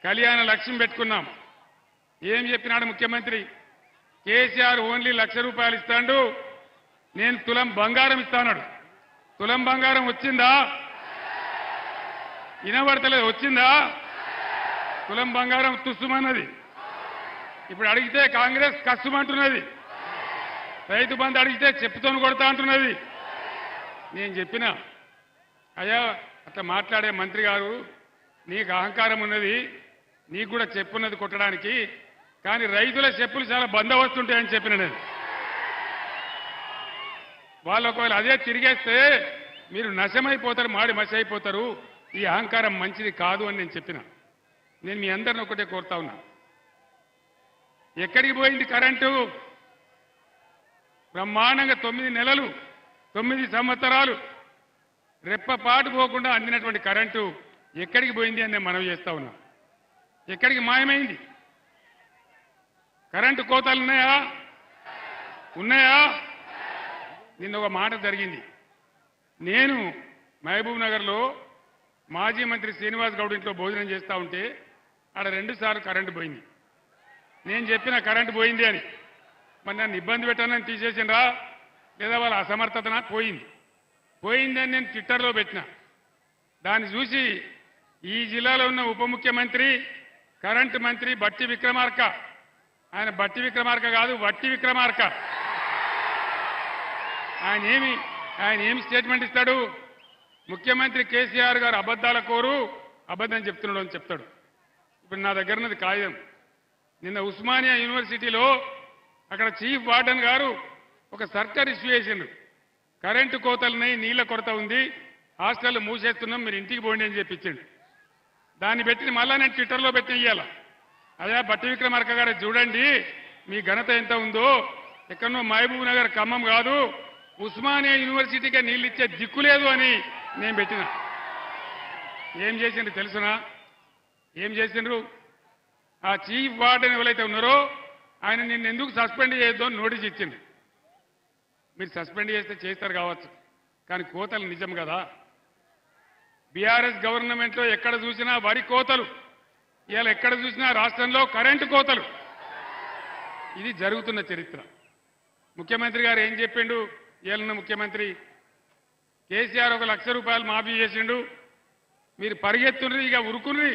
కళ్యాణ లక్ష్యం పెట్టుకున్నాం. ఏం చెప్పినాడు ముఖ్యమంత్రి? కేసీఆర్ ఓన్లీ ₹1,00,000 ఇస్తాడు, నేను తులం బంగారం ఇస్తాడు. తులం బంగారం వచ్చిందా? వినబడతలేదు. వచ్చిందా? తులం బంగారం తుస్సుమన్నది. ఇప్పుడు అడిగితే కాంగ్రెస్ కస్సుమంటున్నది. రైతు బంధు అడిగితే చెప్పుతోని కొడతా అంటున్నది. నేను చెప్పినా, అయ్యా అట్లా మాట్లాడే మంత్రి గారు, నీకు అహంకారం ఉన్నది, నీకు కూడా చెప్పున్నది కొట్టడానికి, కానీ రైతుల చెప్పులు చాలా బందోబస్తుంటాయని చెప్పిన నేను. వాళ్ళు ఒకవేళ అదే తిరిగేస్తే మీరు నశమైపోతారు, మాడి మసి అయిపోతారు, ఈ అహంకారం మంచిది కాదు అని నేను చెప్పిన. నేను మీ అందరిని ఒకటే కోరుతా ఉన్నా, ఎక్కడికి పోయింది కరెంటు? బ్రహ్మాండంగా 9 నెలలు 9 సంవత్సరాలు రెప్పపాటు పోకుండా అందినటువంటి కరెంటు ఎక్కడికి పోయింది అని నేను మనవి చేస్తా ఉన్నా. ఎక్కడికి మాయమైంది? కరెంటు కోతలు ఉన్నాయా? ఉన్నాయా? నిన్న ఒక మాట జరిగింది. నేను మహబూబ్ నగర్లో మాజీ మంత్రి శ్రీనివాస్ గౌడ్ ఇంట్లో భోజనం చేస్తూ ఉంటే ఆడ 2 సార్లు కరెంటు పోయింది. నేను చెప్పిన కరెంటు పోయింది అని. మరి నన్ను ఇబ్బంది పెట్టానని తీసేసినరా లేదా వాళ్ళ అసమర్థతన? పోయిందని నేను ట్విట్టర్లో పెట్టిన. దాన్ని చూసి ఈ జిల్లాలో ఉన్న ఉప ముఖ్యమంత్రి కరెంటు మంత్రి బట్టి విక్రమార్క, ఆయన బట్టి విక్రమార్క కాదు వట్టి విక్రమార్క, ఆయన ఏమి స్టేట్మెంట్ ఇస్తాడు? ముఖ్యమంత్రి కేసీఆర్ గారు అబద్ధాల కోరు, అబద్ధం చెప్తున్నాడు అని చెప్తాడు. ఇప్పుడు నా దగ్గర ఉన్నది కాగితం. నిన్న ఉస్మానియా యూనివర్సిటీలో అక్కడ చీఫ్ వార్డెన్ గారు ఒక సర్కార్ ఇష్యూ చేసిండు. కరెంటు కోతలున్నాయి, నీళ్ల కొరత ఉంది, హాస్టల్ మూసేస్తున్నాం, మీరు ఇంటికి పోండి అని చెప్పించిండు. దాన్ని పెట్టి మళ్ళా నేను ట్విట్టర్లో పెట్టి ఇయ్యాల, అయ్యా బట్టి విక్రమార్క గారు చూడండి మీ ఘనత ఎంత ఉందో, ఎక్కడో మహబూబ్ నగర్ ఖమ్మం కాదు ఉస్మానియా యూనివర్సిటీకే నీళ్ళు ఇచ్చే దిక్కు లేదు అని నేను పెట్టిన. ఏం చేసిండ్రు తెలుసునా? ఏం చేసిండ్రు? ఆ చీఫ్ వార్డెన్ ఎవరైతే ఉన్నారో ఆయన నిన్ను ఎందుకు సస్పెండ్ చేయొద్దు అని నోటీస్ ఇచ్చింది. మీరు సస్పెండ్ చేస్తే చేస్తారు కావచ్చు, కానీ కోతలు నిజం కదా. బీఆర్ఎస్ గవర్నమెంట్లో ఎక్కడ చూసినా వరి కోతలు, ఇవాళ ఎక్కడ చూసినా రాష్ట్రంలో కరెంటు కోతలు. ఇది జరుగుతున్న చరిత్ర. ముఖ్యమంత్రి గారు ఏం చెప్పిండు? ఇవాళ ముఖ్యమంత్రి కేసీఆర్ ఒక ₹1,00,000 మాఫీ చేసిండు, మీరు పరిగెత్తుర్రి, ఇక ఉరుకుర్రి,